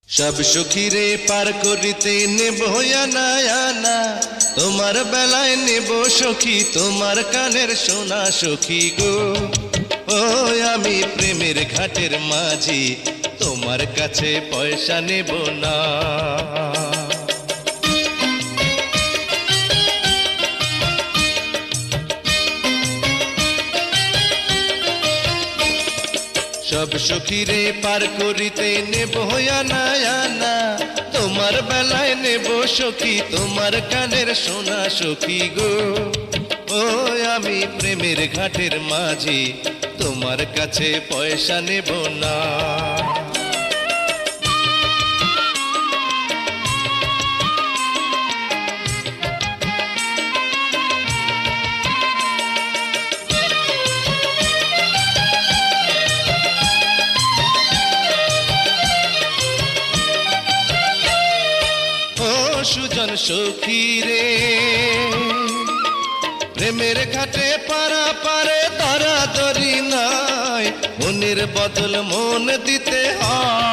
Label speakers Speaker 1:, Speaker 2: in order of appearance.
Speaker 1: সব সখীরে পার করিতে নেব আনা আনা, তোমার বেলায় নেব সখী তোমার কানের সোনা সখী গো। ও আমি প্রেমের ঘাটের মাঝি, তোমার কাছে পয়সা নেব না। সব সখীরে পার করিতে নেব আনা আনা, তোমার বেলায় নেব সখী তোমার কানের সোনা সখী গো। ও আমি প্রেমের ঘাটের মাঝি, তোমার কাছে পয়সা নেব না। সুজন সখী রে, প্রেমের ঘাটে পারা পারে ধরা ধরি নাই, মনের বদল মন দিতে হয়।